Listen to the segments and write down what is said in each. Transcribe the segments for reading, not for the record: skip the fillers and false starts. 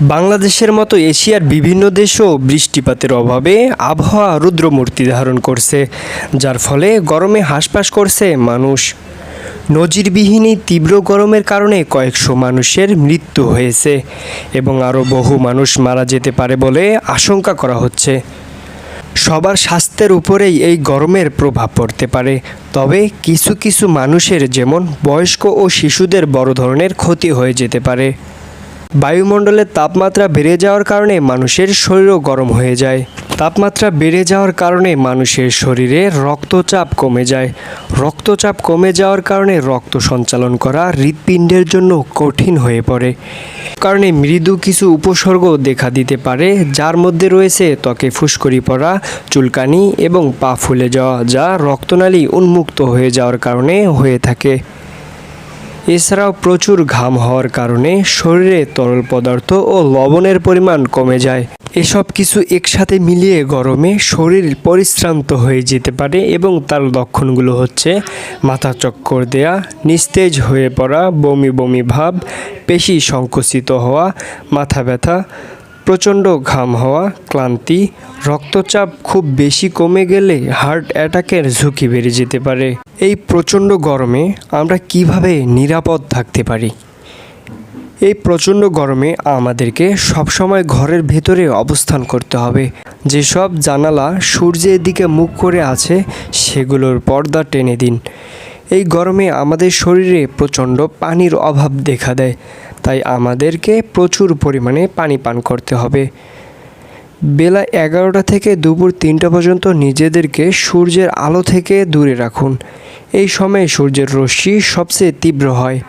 বাংলাদেশের মতো এশিয়ার বিভিন্ন দেশেও বৃষ্টিপাতের অভাবে আবহাওয়া রুদ্রমূর্তি ধারণ করছে, যার ফলে গরমে হাঁসফাঁস করছে মানুষ। নজিরবিহীন এই তীব্র গরমের কারণে কয়েকশো মানুষের মৃত্যু হয়েছে এবং আরও বহু মানুষ মারা যেতে পারে বলে আশঙ্কা করা হচ্ছে। সবার স্বাস্থ্যের উপরেই এই গরমের প্রভাব পড়তে পারে, তবে কিছু কিছু মানুষের যেমন বয়স্ক ও শিশুদের বড় ধরনের ক্ষতি হয়ে যেতে পারে। বায়ুমণ্ডলের তাপমাত্রা বেড়ে যাওয়ার কারণে মানুষের শরীরও গরম হয়ে যায়। তাপমাত্রা বেড়ে যাওয়ার কারণে মানুষের শরীরে রক্তচাপ কমে যায়। রক্তচাপ কমে যাওয়ার কারণে রক্ত সঞ্চালন করা হৃৎপিণ্ডের জন্য কঠিন হয়ে পড়ে। কারণে মৃদু কিছু উপসর্গ দেখা দিতে পারে, যার মধ্যে রয়েছে ত্বকে ফুসকুড়ি পড়া, চুলকানি এবং পা ফুলে যাওয়া, যা রক্তনালী উন্মুক্ত হয়ে যাওয়ার কারণে হয়ে থাকে। এছাড়াও প্রচুর ঘাম হওয়ার কারণে শরীরে তরল পদার্থ ও লবণের পরিমাণ কমে যায়। এসব কিছু একসাথে মিলিয়ে গরমে শরীর পরিশ্রান্ত হয়ে যেতে পারে এবং তার লক্ষণগুলো হচ্ছে মাথা চক্কর দেয়া, নিস্তেজ হয়ে পড়া, বমি বমি ভাব, পেশি সংকুচিত হওয়া, মাথা ব্যথা, প্রচণ্ড ঘাম হওয়া, ক্লান্তি, রক্তচাপ খুব বেশি কমে গেলে হার্ট অ্যাটাকের ঝুঁকি বেড়ে যেতে পারে। এই প্রচণ্ড গরমে আমরা কিভাবে নিরাপদ থাকতে পারি? এই প্রচণ্ড গরমে আমাদেরকে সবসময় ঘরের ভেতরে অবস্থান করতে হবে। যেসব জানালা সূর্যের দিকে মুখ করে আছে সেগুলোর পর্দা টেনে দিন। এই গরমে আমাদের শরীরে প্রচণ্ড পানির অভাব দেখা দেয়, তাই আমাদেরকে প্রচুর পরিমাণে পানি পান করতে হবে। বেলা 11টা থেকে দুপুর 3টা পর্যন্ত নিজেদেরকে সূর্যের আলো থেকে দূরে রাখুন। এই সময়ে সূর্যের রশ্মি সবচেয়ে তীব্র হয়।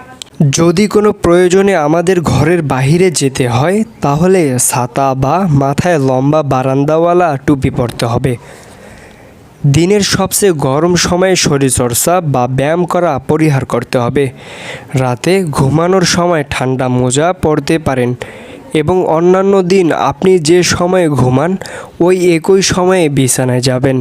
যদি কোনো প্রয়োজনে আমাদের ঘরের বাহিরে যেতে হয় তাহলে ছাতা বা মাথায় লম্বা বারান্দাওয়ালা টুপি পরতে হবে। দিনের সবচেয়ে গরম সময়ে শরীরচর্চা বা ব্যায়াম করা পরিহার করতে হবে। রাতে ঘুমানোর সময় ঠান্ডা মোজা পরতে পারেন এবং অন্যান্য দিন আপনি যে সময়ে ঘুমান ওই একই সময়ে বিছানায় যাবেন।